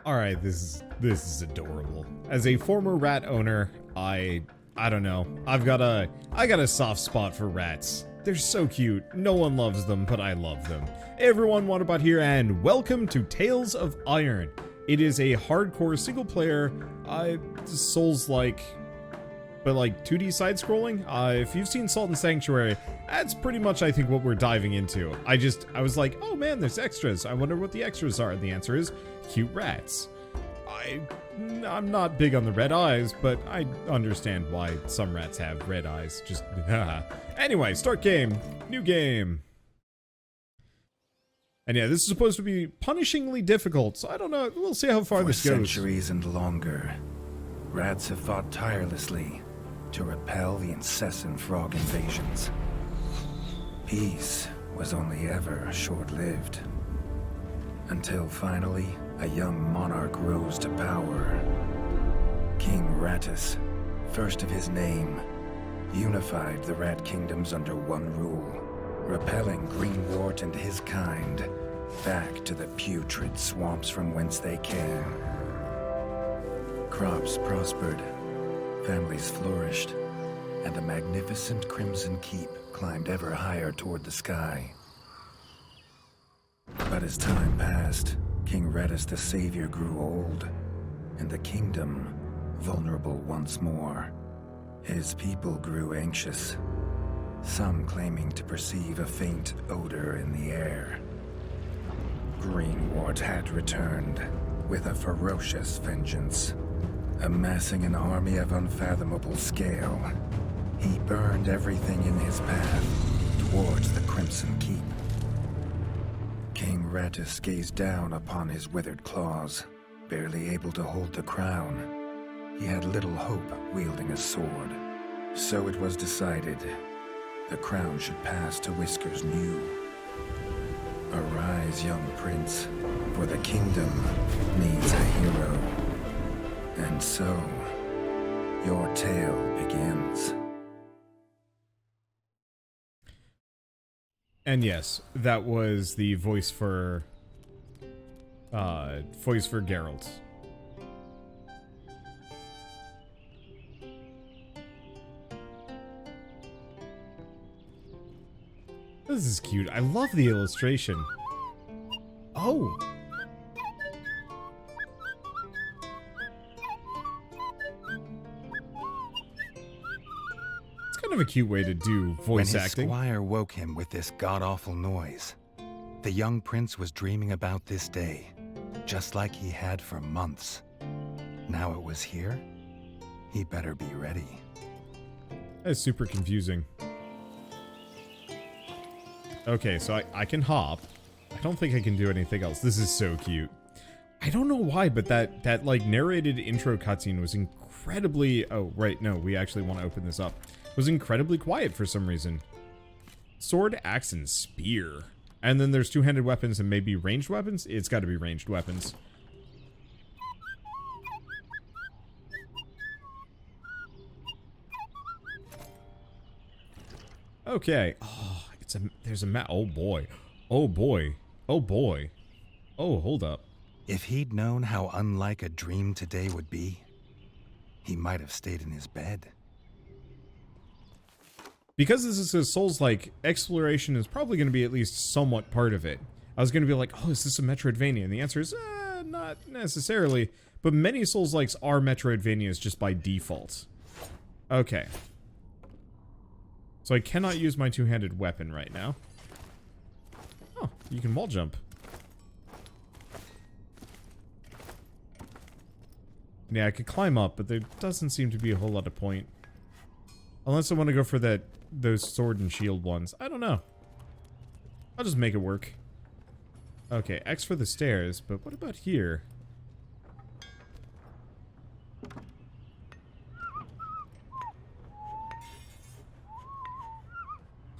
Alright, this is adorable. As a former rat owner, I don't know. I got a soft spot for rats. They're so cute. No one loves them, but I love them. Hey everyone, Wanderbot here, and welcome to Tales of Iron. It is a hardcore single player, Souls-like, but like 2D side-scrolling. If you've seen Salt and Sanctuary, that's pretty much, I think, what we're diving into. I was like, oh man, there's extras. I wonder what the extras are, and the answer is cute rats. I'm not big on the red eyes, but I understand why some rats have red eyes. Just, anyway, start game. New game. And yeah, this is supposed to be punishingly difficult, so I don't know. We'll see how far this goes. For centuries and longer, rats have fought tirelessly to repel the incessant frog invasions. Peace was only ever short-lived. Until finally, a young monarch rose to power. King Rattus, first of his name, unified the rat kingdoms under one rule, repelling Greenwort and his kind back to the putrid swamps from whence they came. Crops prospered, families flourished, and a magnificent crimson keep climbed ever higher toward the sky. But as time passed, King Rattus the Savior grew old, and the kingdom vulnerable once more. His people grew anxious, some claiming to perceive a faint odor in the air. Greenwort had returned with a ferocious vengeance. Amassing an army of unfathomable scale, he burned everything in his path towards the Crimson Keep. King Rattus gazed down upon his withered claws, barely able to hold the crown. He had little hope wielding a sword. So it was decided the crown should pass to Whiskers New. Arise, young prince, for the kingdom needs a hero. And so, your tale begins. And yes, that was the voice for Geralt. This is cute. I love the illustration. Oh! It's kind of a cute way to do voice acting. When his squire woke him with this god-awful noise, the young prince was dreaming about this day, just like he had for months. Now it was here, he better be ready. That's super confusing. Okay, so I can hop. I don't think I can do anything else. This is so cute. I don't know why, but that like narrated intro cutscene was incredibly... Oh, right, no, we actually want to open this up. It was incredibly quiet for some reason. Sword, axe, and spear. And then there's two-handed weapons and maybe ranged weapons? It's got to be ranged weapons. Okay. Oh, there's a map. Oh boy. Oh boy. Oh boy. Oh, hold up. If he'd known how unlike a dream today would be, he might have stayed in his bed. Because this is a Souls-like, exploration is probably going to be at least somewhat part of it. I was going to be like, oh, is this a Metroidvania? And the answer is, not necessarily. But many Souls-likes are Metroidvanias just by default. Okay. So I cannot use my two-handed weapon right now. Oh, you can wall jump. Yeah, I could climb up, but there doesn't seem to be a whole lot of point. Unless I want to go for those sword and shield ones. I don't know. I'll just make it work. Okay, X for the stairs, but what about here?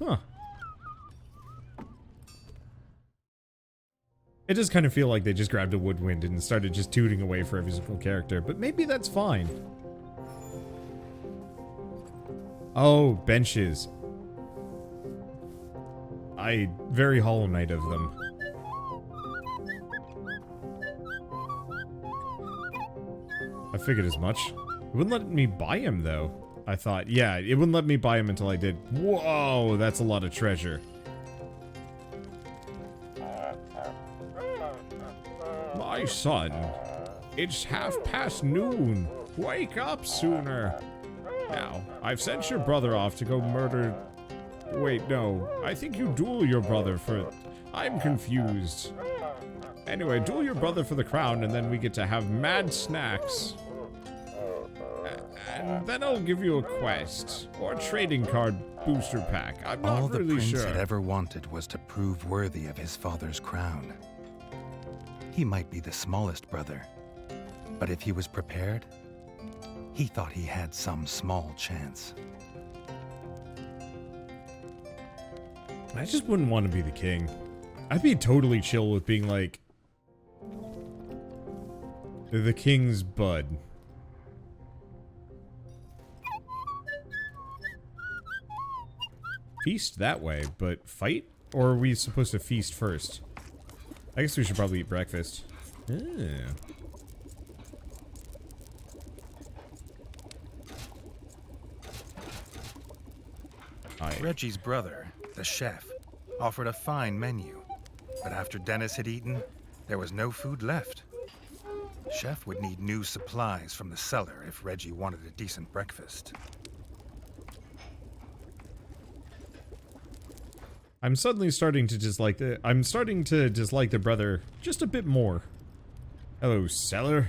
Huh. It does kind of feel like they just grabbed a woodwind and started just tooting away for every single character, but maybe that's fine. Oh, benches. Very Hollow Knight of them. I figured as much. It wouldn't let me buy him, though. I thought, yeah, it wouldn't let me buy him until I did. Whoa, that's a lot of treasure. My son, it's noon. Wake up sooner. Now, I've sent your brother off to go murder... Wait, no. I think you duel your brother for... I'm confused. Anyway, duel your brother for the crown, and then we get to have mad snacks. And then I'll give you a quest, or a trading card booster pack. I'm not really All the sure. prince had ever wanted was to prove worthy of his father's crown. He might be the smallest brother, but if he was prepared, he thought he had some small chance. I just wouldn't want to be the king. I'd be totally chill with being like... the king's bud. Feast that way, but fight? Or are we supposed to feast first? I guess we should probably eat breakfast. Yeah. Redgi's brother, the chef, offered a fine menu, but after Dennis had eaten, there was no food left. Chef would need new supplies from the cellar if Redgi wanted a decent breakfast. I'm suddenly starting to dislike the... I'm starting to dislike the brother just a bit more. Hello, cellar.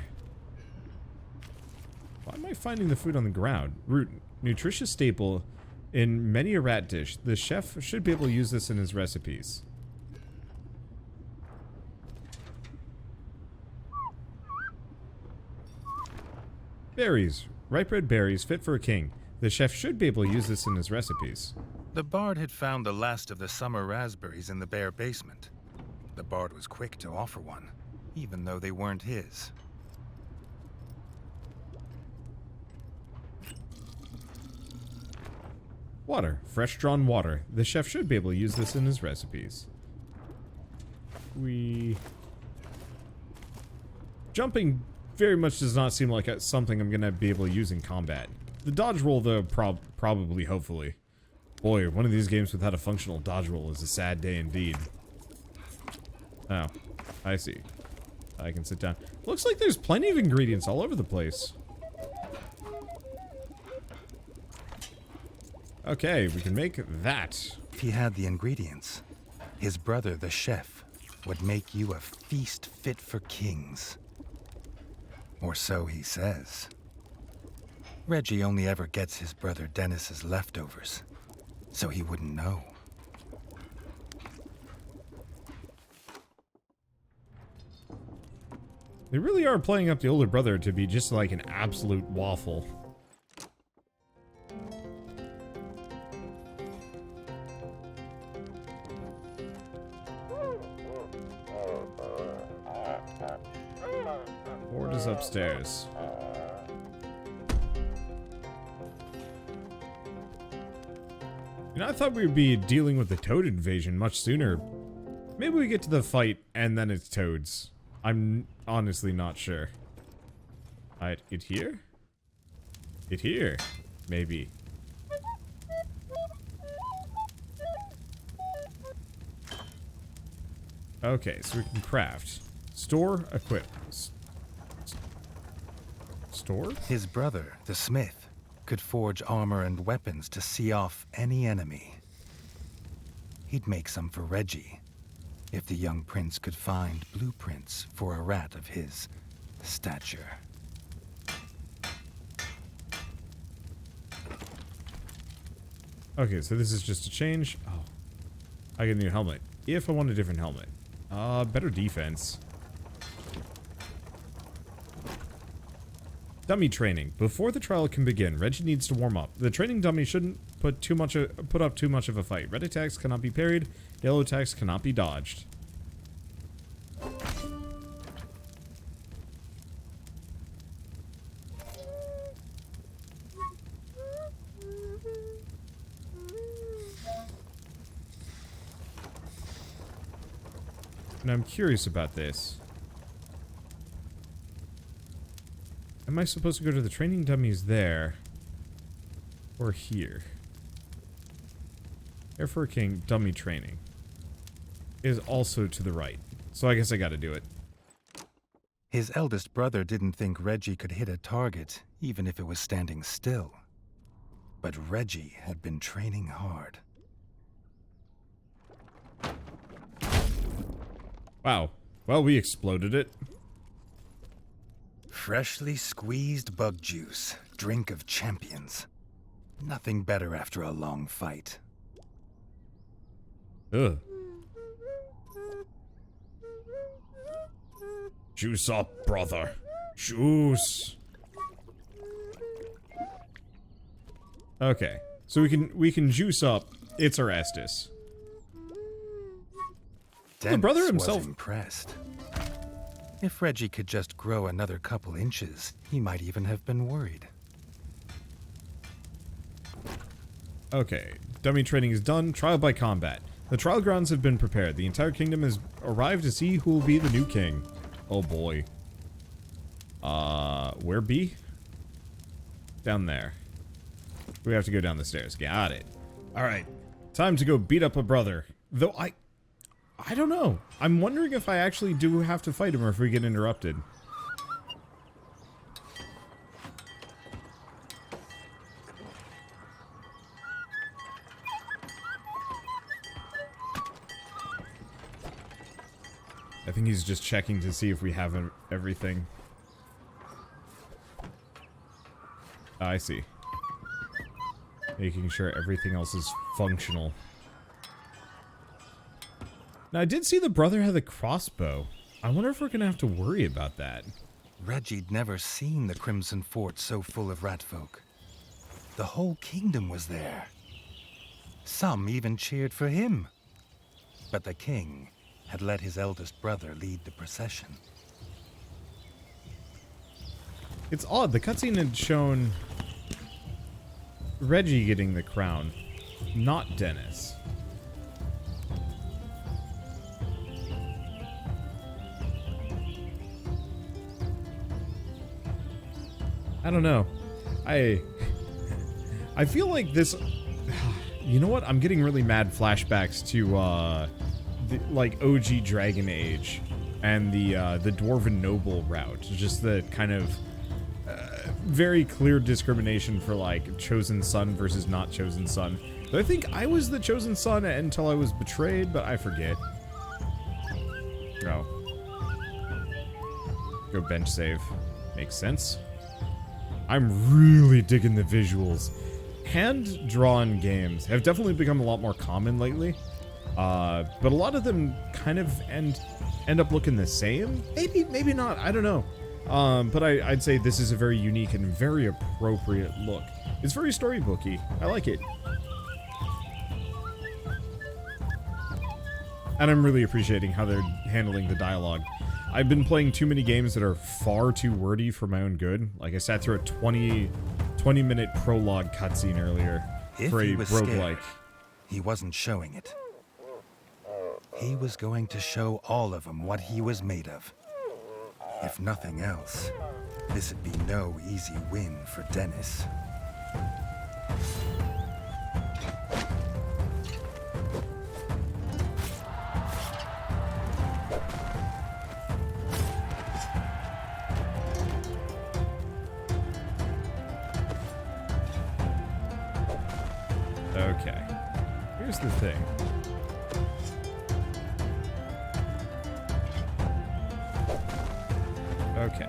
Why am I finding the food on the ground? Root, nutritious staple in many a rat dish. The chef should be able to use this in his recipes. Berries. Ripe red berries fit for a king. The chef should be able to use this in his recipes. The bard had found the last of the summer raspberries in the bare basement. The bard was quick to offer one, even though they weren't his. Water. Fresh drawn water. The chef should be able to use this in his recipes. Jumping very much does not seem like something I'm gonna be able to use in combat. The dodge roll, though, probably, hopefully. Boy, one of these games without a functional dodge roll is a sad day indeed. Oh, I see. I can sit down. Looks like there's plenty of ingredients all over the place. Okay, we can make that. If he had the ingredients, his brother, the chef, would make you a feast fit for kings. Or so he says. Redgi only ever gets his brother Dennis's leftovers, so he wouldn't know. They really are playing up the older brother to be just like an absolute waffle. Ward is upstairs. You know, I thought we would be dealing with the toad invasion much sooner. Maybe we get to the fight and then it's toads. I'm honestly not sure. Alright, it here? It here? Maybe. Okay, so we can craft. Store, equip. Store? His brother, the smith, could forge armor and weapons to see off any enemy. He'd make some for Redgi, if the young prince could find blueprints for a rat of his stature. Okay, so this is just a change. Oh, I get a new helmet. If I want a different helmet. Better defense. Dummy training. Before the trial can begin, Redgi needs to warm up. The training dummy shouldn't put up too much of a fight. Red attacks cannot be parried. Yellow attacks cannot be dodged. And I'm curious about this. Am I supposed to go to the training dummies there? Or here? Heir for a king, dummy training. Is also to the right. So I guess I gotta do it. His eldest brother didn't think Redgi could hit a target, even if it was standing still. But Redgi had been training hard. Wow. Well, we exploded it. Freshly squeezed bug juice, drink of champions. Nothing better after a long fight. Ugh. Juice up, brother. Juice. Okay. So we can juice up. It's Erastus. The brother himself was impressed. If Redgi could just grow another couple inches, he might even have been worried. Okay. Dummy training is done. Trial by combat. The trial grounds have been prepared. The entire kingdom has arrived to see who will be the new king. Oh boy. Where be? Down there. We have to go down the stairs. Got it. Alright. Time to go beat up a brother. Though I don't know. I'm wondering if I actually do have to fight him or if we get interrupted. I think he's just checking to see if we have everything. I see. Making sure everything else is functional. Now, I did see the brother had the crossbow. I wonder if we're gonna have to worry about that. Redgi'd never seen the Crimson Fort so full of ratfolk. The whole kingdom was there. Some even cheered for him. But the king had let his eldest brother lead the procession. It's odd. The cutscene had shown Redgi getting the crown, not Dennis. I don't know. I feel like this... You know what? I'm getting really mad flashbacks to, like, OG Dragon Age and the Dwarven Noble route. Just the kind of very clear discrimination for, like, chosen son versus not chosen son. But I think I was the chosen son until I was betrayed, but I forget. Oh. Go bench save. Makes sense. I'm really digging the visuals. Hand-drawn games have definitely become a lot more common lately. But a lot of them kind of end up looking the same. Maybe not. I don't know. But I'd say this is a very unique and very appropriate look. It's very storybooky. I like it. And I'm really appreciating how they're handling the dialogue. I've been playing too many games that are far too wordy for my own good. Like, I sat through a 20-minute prologue cutscene earlier for a roguelike. He wasn't showing it. He was going to show all of them what he was made of. If nothing else, this would be no easy win for Dennis. Okay. Here's the thing. Okay.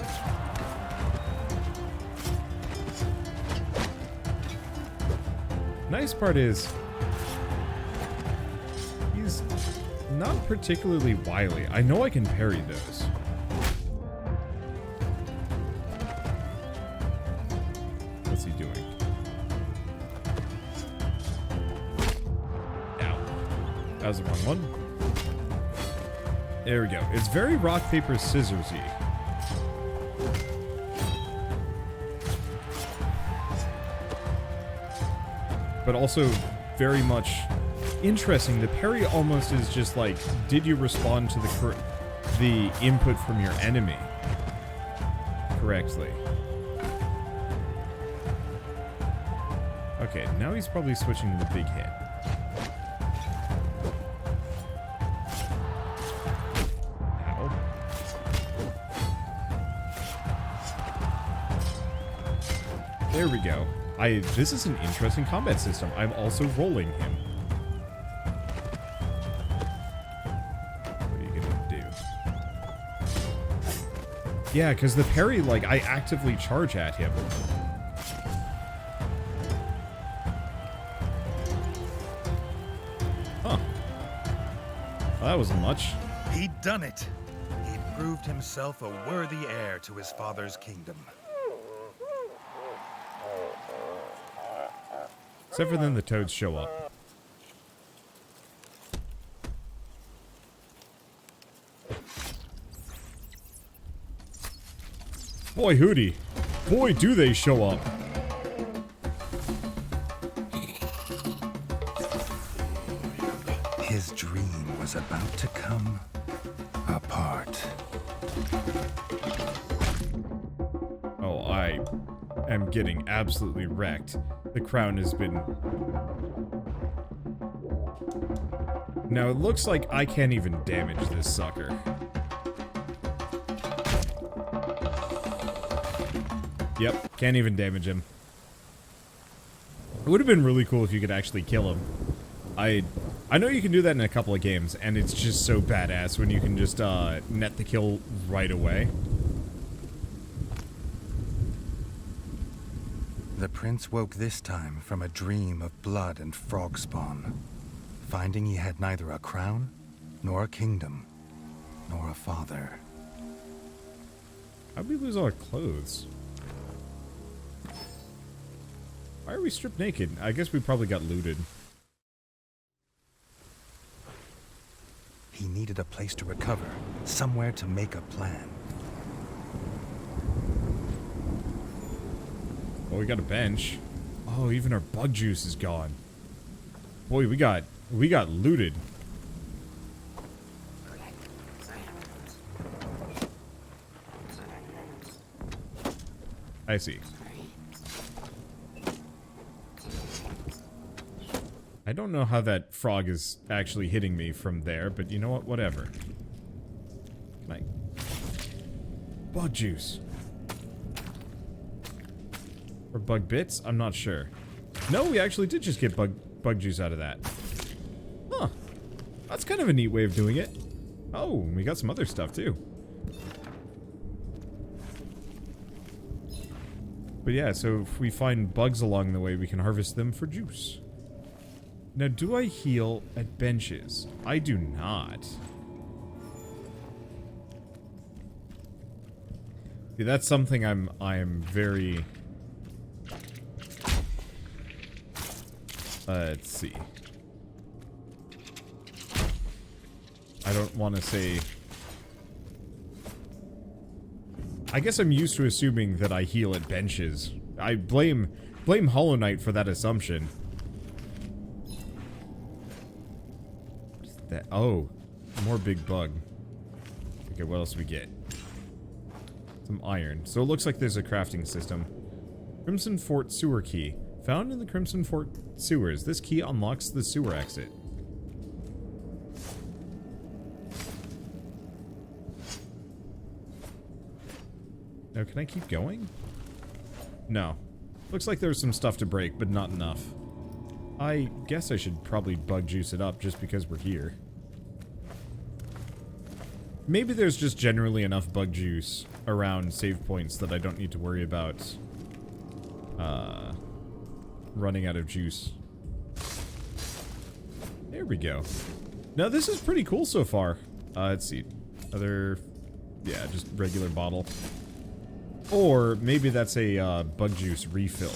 Nice part is, he's not particularly wily. I know I can parry those. What's he doing? Ow. That was the wrong one. There we go. It's very rock, paper, scissors-y. But also very much interesting. The parry almost is just like, did you respond to the input from your enemy correctly? Okay, now he's probably switching to the big hit. Ow. There we go. This is an interesting combat system. I'm also rolling him. What are you gonna do? Yeah, because the parry, like, I actively charge at him. Huh. Well, that wasn't much. He'd done it. He'd proved himself a worthy heir to his father's kingdom. Except for then the toads show up. Boy, hootie. Boy, do they show up. His dream was about to come apart. Oh, I am getting absolutely wrecked. The crown has been... Now, it looks like I can't even damage this sucker. Yep, can't even damage him. It would have been really cool if you could actually kill him. I know you can do that in a couple of games, and it's just so badass when you can just net the kill right away. The prince woke this time from a dream of blood and frog spawn, finding he had neither a crown, nor a kingdom, nor a father. How'd we lose all our clothes? Why are we stripped naked? I guess we probably got looted. He needed a place to recover, somewhere to make a plan. Oh, we got a bench. Oh, even our bug juice is gone. Boy, we got looted. I see. I don't know how that frog is actually hitting me from there, but you know what? Whatever. Like, bug juice. Or bug bits? I'm not sure. No, we actually did just get bug juice out of that. Huh. That's kind of a neat way of doing it. Oh, we got some other stuff too. But yeah, so if we find bugs along the way, we can harvest them for juice. Now, do I heal at benches? I do not. See, that's something I'm very... let's see. I don't want to say... I guess I'm used to assuming that I heal at benches. I blame Hollow Knight for that assumption. That, oh, more big bug. Okay, what else do we get? Some iron. So it looks like there's a crafting system. Crimson Fort sewer key. Found in the Crimson Fort sewers. This key unlocks the sewer exit. Now, can I keep going? No. Looks like there's some stuff to break, but not enough. I guess I should probably bug juice it up just because we're here. Maybe there's just generally enough bug juice around save points that I don't need to worry about running out of juice. There we go. Now this is pretty cool so far. Let's see. Yeah, just regular bottle. Or maybe that's a bug juice refill.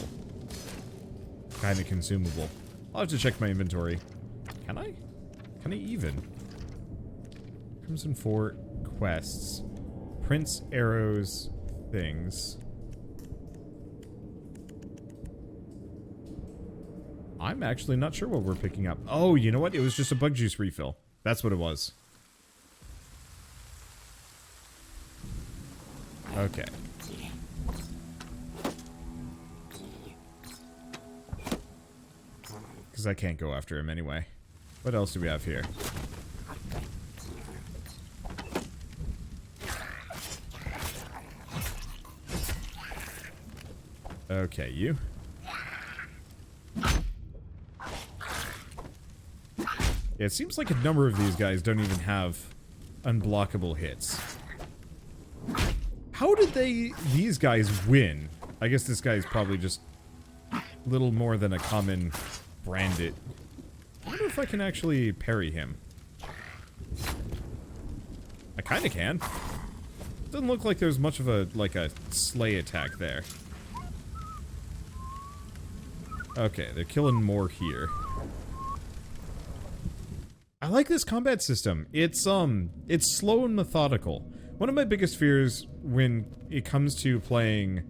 Kind of consumable. I'll have to check my inventory. Can I? Can I even? Crimson Fort quests. Prince arrows things. I'm actually not sure what we're picking up. Oh, you know what? It was just a bug juice refill. That's what it was. Okay. because I can't go after him anyway. What else do we have here? Okay, you. Yeah, it seems like a number of these guys don't even have unblockable hits. How did these guys win? I guess this guy is probably just a little more than a common bandit. I wonder if I can actually parry him. I kind of can. Doesn't look like there's much of a, like a slay attack there. Okay, they're killing more here. I like this combat system. It's slow and methodical. One of my biggest fears when it comes to playing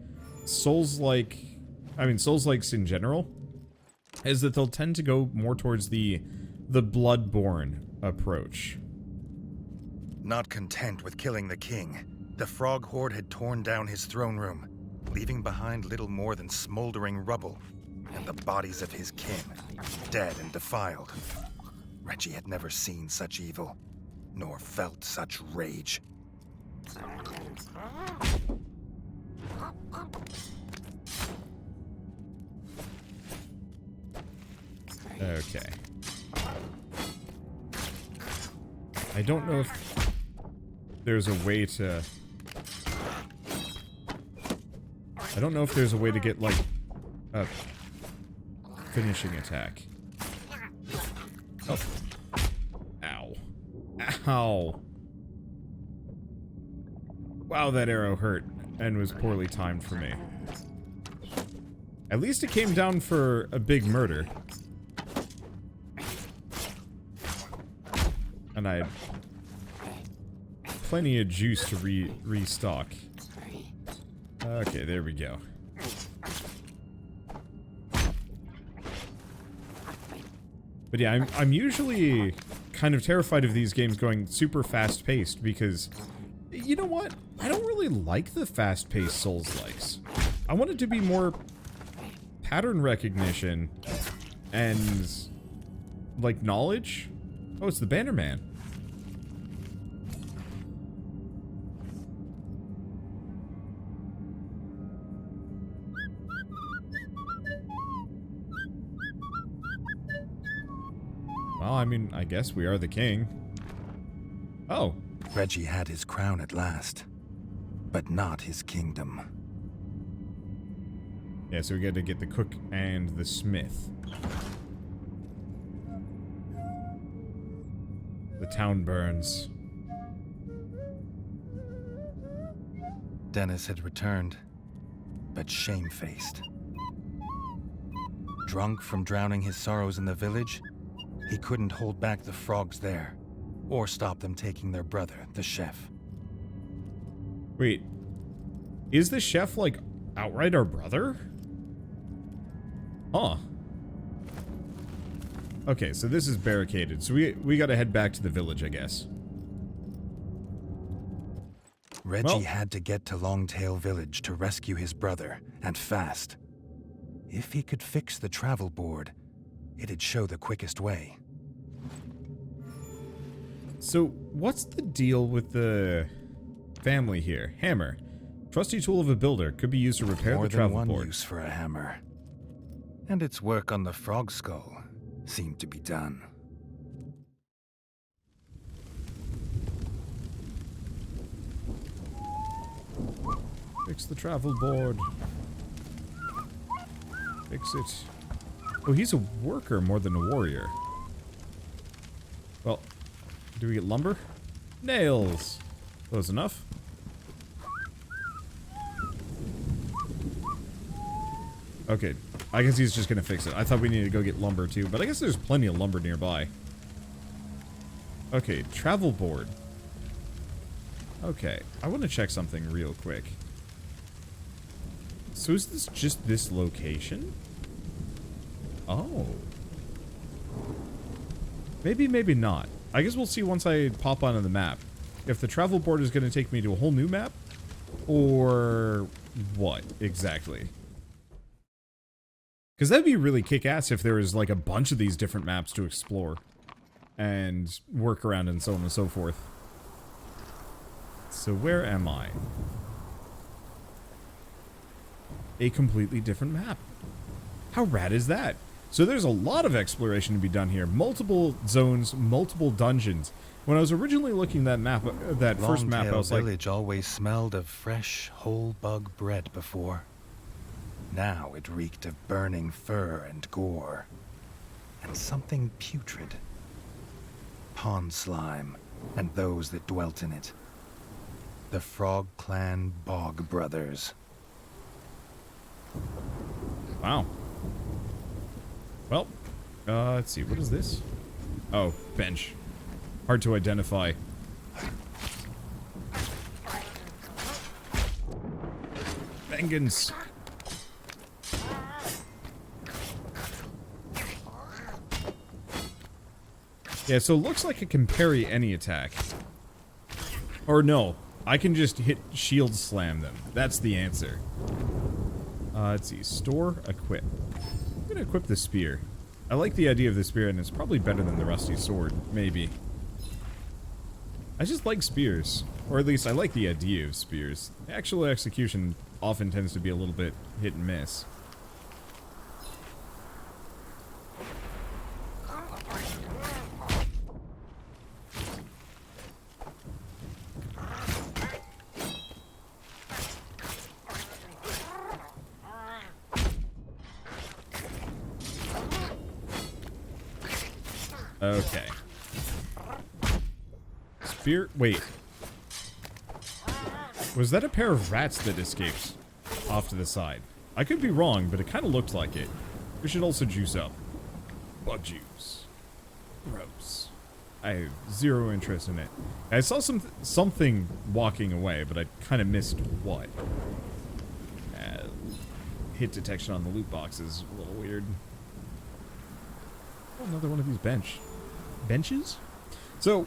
Soulslikes in general, is that they'll tend to go more towards the Bloodborne approach. Not content with killing the king, the frog horde had torn down his throne room, leaving behind little more than smoldering rubble, and the bodies of his kin, dead and defiled. Redgi had never seen such evil, nor felt such rage. Okay. I don't know if there's a way to... I don't know if there's a way to get, like, a finishing attack. Oh. Ow. Ow. Wow, that arrow hurt and was poorly timed for me. At least it came down for a big murder. And I had plenty of juice to restock. Okay, there we go. But yeah, I'm usually kind of terrified of these games going super fast-paced because, you know what? I don't really like the fast-paced Souls-likes. I want it to be more pattern recognition and, like, knowledge. Oh, it's the Bannerman. Well, I mean, I guess we are the king. Oh. Redgi had his crown at last, but not his kingdom. Yeah, so we got to get the cook and the smith. The town burns. Dennis had returned, but shamefaced. Drunk from drowning his sorrows in the village, he couldn't hold back the frogs there, or stop them taking their brother, the chef. Wait, is the chef, like, outright our brother? Huh. Okay, so this is barricaded, so we gotta head back to the village, I guess. Redgi had to get to Longtail Village to rescue his brother, and fast. If he could fix the travel board, it'd show the quickest way. So, what's the deal with the family here? Hammer. Trusty tool of a builder. Could be used to repair the travel board. More than one use for a hammer. And its work on the frog skull seemed to be done. Fix the travel board. Fix it. Oh, he's a worker more than a warrior. Well, do we get lumber? Nails! Close enough. Okay, I guess he's just gonna fix it. I thought we needed to go get lumber too, but I guess there's plenty of lumber nearby. Okay, travel board. Okay, I want to check something real quick. So is this just this location? Oh. Maybe, maybe not. I guess we'll see once I pop onto the map. If the travel board is going to take me to a whole new map, or what exactly. Because that'd be really kick-ass if there was like a bunch of these different maps to explore and work around and so on and so forth. So where am I? A completely different map. How rad is that? So there's a lot of exploration to be done here. Multiple zones, multiple dungeons. When I was originally looking at that map, that first map, I was like, village always smelled of fresh, whole bug bread before. Now it reeked of burning fur and gore. And something putrid. Pond slime, and those that dwelt in it. The Frog Clan Bog Brothers. wow. Well, let's see, what is this? Oh, bench. Hard to identify. Vengeance. Yeah, so it looks like it can parry any attack. Or no, I can just hit shield slam them. That's the answer. Let's see, store, equip. I'm gonna equip the spear. I like the idea of the spear, and it's probably better than the rusty sword, maybe. I just like spears. Or at least I like the idea of spears. Actual execution often tends to be a little bit hit and miss. Okay. Spear. Wait. Was that a pair of rats that escaped off to the side? I could be wrong, but it kind of looked like it. We should also juice up. Bug juice. Gross. I have zero interest in it. I saw something walking away, but I kind of missed what. Hit detection on the loot box is a little weird. Oh, another one of these benches? So,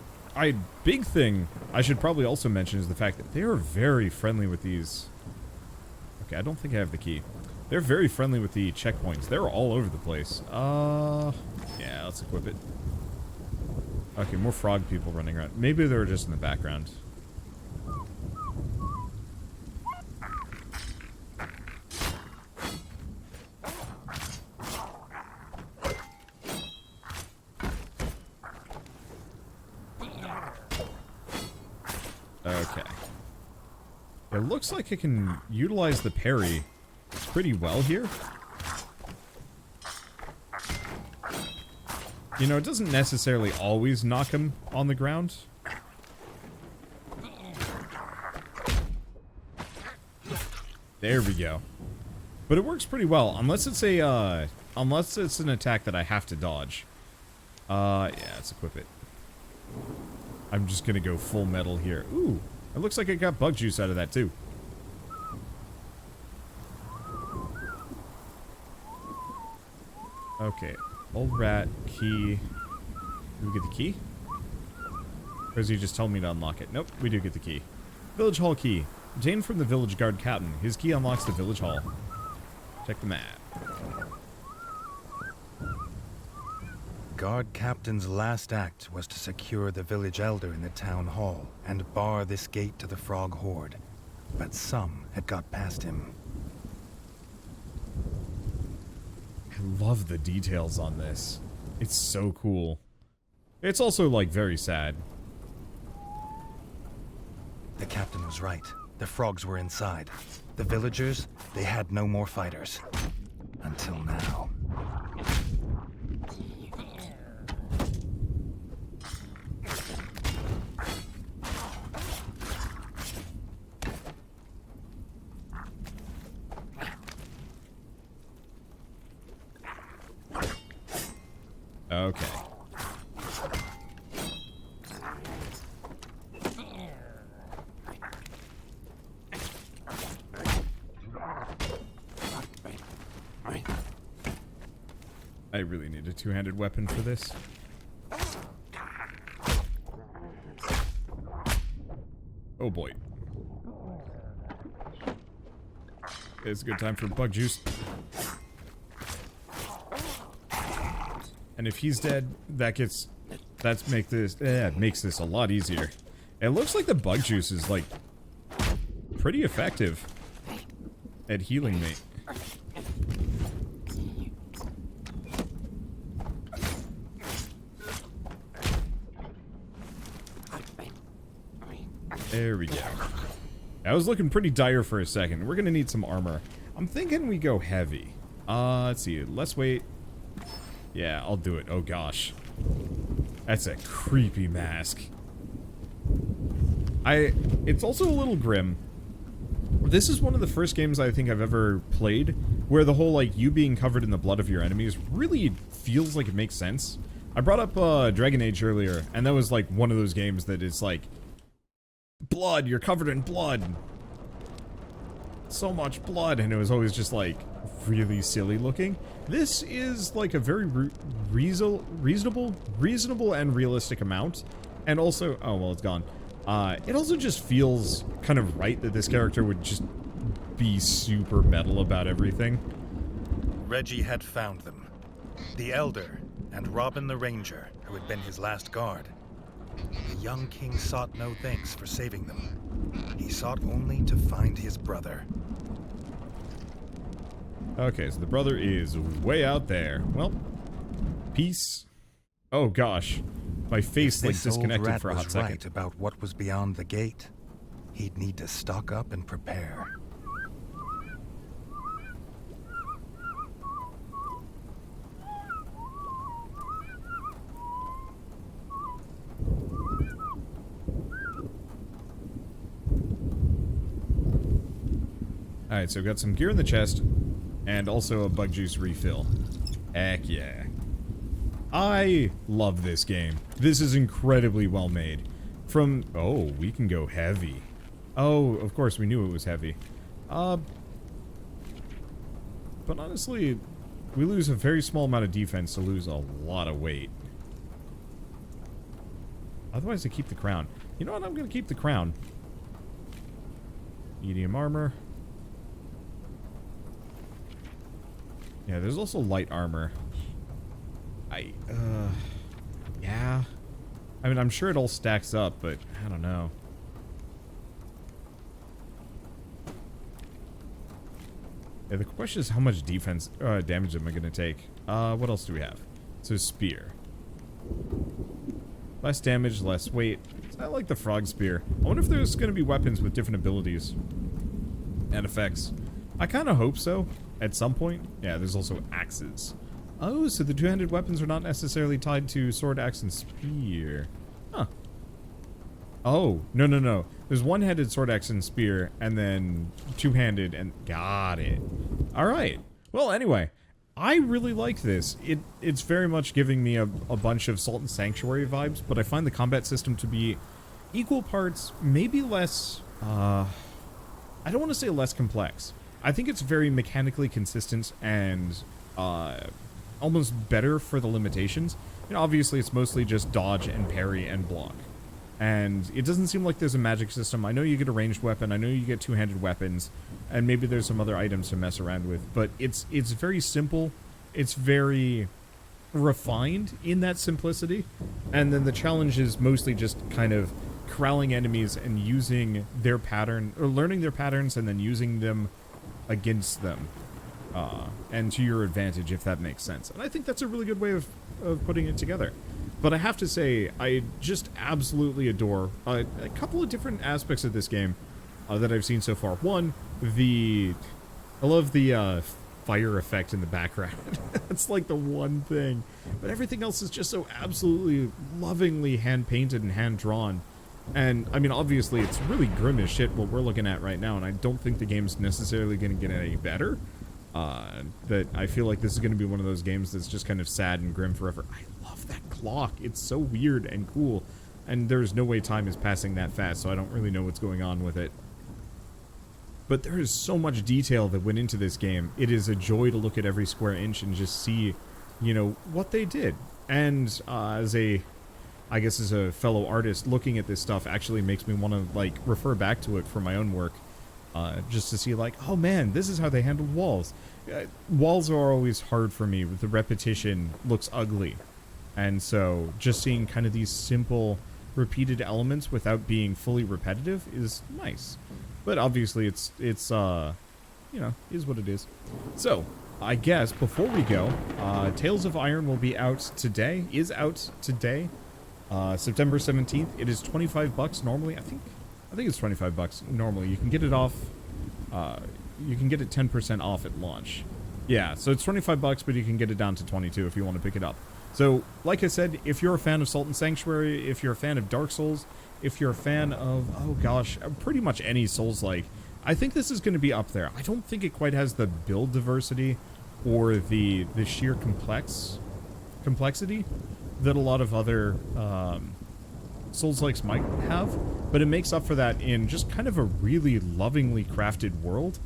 big thing I should probably also mention is the fact that they are very friendly with these. Okay, I don't think I have the key. They're very friendly with the checkpoints. They're all over the place. Yeah, let's equip it. Okay, more frog people running around. Maybe they were just in the background. Okay. It looks like it can utilize the parry pretty well here. You know, it doesn't necessarily always knock him on the ground. There we go. But it works pretty well, unless it's a, unless it's an attack that I have to dodge. Yeah, let's equip it. I'm just gonna go full metal here. Ooh, it looks like it got bug juice out of that too. Okay, old rat, key. Do we get the key? Or is he just telling me to unlock it? Nope, we do get the key. Village hall key. Obtained from the village guard captain. His key unlocks the village hall. Check the map. Guard captain's last act was to secure the village elder in the town hall and bar this gate to the frog horde. But some had got past him. I love the details on this. It's so cool. It's also, like, very sad. The captain was right. The frogs were inside. The villagers, they had no more fighters. Until now. Okay. I really need a two-handed weapon for this. Oh boy. It's a good time for bug juice. And if he's dead, makes this a lot easier. It looks like the bug juice is like pretty effective at healing me. There we go. That was looking pretty dire for a second. We're gonna need some armor. I'm thinking we go heavy. Let's see. Let's wait. Yeah, I'll do it. Oh gosh. That's a creepy mask. It's also a little grim. This is one of the first games I think I've ever played where the whole, like, you being covered in the blood of your enemies really feels like it makes sense. I brought up Dragon Age earlier, and that was like one of those games that is like, blood, you're covered in blood. So much blood, and it was always just like really silly looking. This is like a very reasonable and realistic amount, and also, oh well, it's gone. It also just feels kind of right that this character would just be super metal about everything. Redgi had found them. The Elder and Robin the Ranger, who had been his last guard. The young king sought no thanks for saving them. He sought only to find his brother. Okay, so the brother is way out there. Well, peace. Oh gosh, my face like disconnected for a hot second. Right about what was beyond the gate. He'd need to stock up and prepare. Alright, so we've got some gear in the chest, and also a bug juice refill. Heck yeah. I love this game. This is incredibly well made. Oh, we can go heavy. Oh, of course, we knew it was heavy. But honestly, we lose a very small amount of defense to lose a lot of weight. Otherwise, I keep the crown. You know what? I'm gonna keep the crown. Medium armor. Yeah, there's also light armor. Yeah. I mean, I'm sure it all stacks up, but I don't know. Yeah, the question is how much defense, damage am I gonna take? What else do we have? So, spear. Less damage, less weight. I like the frog spear. I wonder if there's gonna be weapons with different abilities and effects. I kind of hope so, at some point. Yeah, there's also axes. Oh, so the two-handed weapons are not necessarily tied to sword, axe, and spear. Huh. Oh, no. There's one-handed sword, axe, and spear, and then two-handed, and got it. Alright. Well, anyway, I really like this. It's very much giving me a bunch of Salt and Sanctuary vibes, but I find the combat system to be equal parts, maybe less, I don't want to say less complex. I think it's very mechanically consistent and almost better for the limitations. You know, obviously it's mostly just dodge and parry and block. And it doesn't seem like there's a magic system. I know you get a ranged weapon, I know you get two-handed weapons, and maybe there's some other items to mess around with, but it's very simple. It's very refined in that simplicity. And then the challenge is mostly just kind of corralling enemies and using their pattern, or learning their patterns and then using them against them, and to your advantage, if that makes sense. And I think that's a really good way of putting it together. But I have to say, I just absolutely adore a couple of different aspects of this game that I've seen so far. One, I love the fire effect in the background. That's like the one thing. But everything else is just so absolutely lovingly hand-painted and hand-drawn. And, I mean, obviously, it's really grim as shit what we're looking at right now, and I don't think the game's necessarily going to get any better. That I feel like this is going to be one of those games that's just kind of sad and grim forever. I love that clock. It's so weird and cool, and there's no way time is passing that fast, so I don't really know what's going on with it. But there is so much detail that went into this game. It is a joy to look at every square inch and just see, you know, what they did. And I guess as a fellow artist, looking at this stuff actually makes me want to, like, refer back to it for my own work. Just to see, like, oh man, this is how they handled walls. Walls are always hard for me. The repetition looks ugly. And so just seeing kind of these simple repeated elements without being fully repetitive is nice. But obviously it's you know, is what it is. So I guess before we go, Tales of Iron will be out today, September 17th. It is 25 bucks normally. I think it's 25 bucks normally. You can get it off, you can get it 10% off at launch. Yeah, so it's 25 bucks, but you can get it down to 22 if you want to pick it up. So, like I said, if you're a fan of Salt and Sanctuary, if you're a fan of Dark Souls, if you're a fan of, oh gosh, pretty much any Souls-like, I think this is going to be up there. I don't think it quite has the build diversity or the sheer complexity that a lot of other Souls-likes might have, but it makes up for that in just kind of a really lovingly crafted world.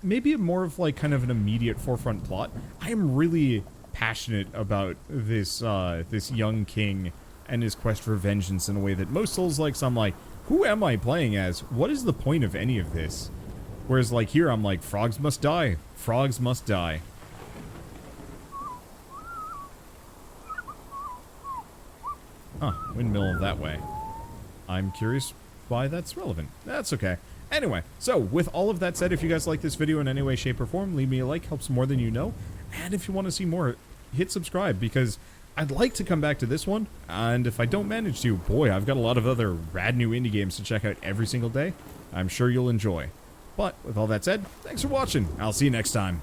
Maybe more of like kind of an immediate forefront plot. I am really passionate about this this young king and his quest for vengeance in a way that most Souls-likes, I'm like, who am I playing as? What is the point of any of this? Whereas like here, I'm like, frogs must die. Frogs must die. Huh, windmill that way. I'm curious why that's relevant. That's okay. Anyway, so with all of that said, if you guys like this video in any way, shape, or form, leave me a like, helps more than you know. And if you want to see more, hit subscribe, because I'd like to come back to this one, and if I don't manage to, boy, I've got a lot of other rad new indie games to check out every single day. I'm sure you'll enjoy. But with all that said, thanks for watching. I'll see you next time.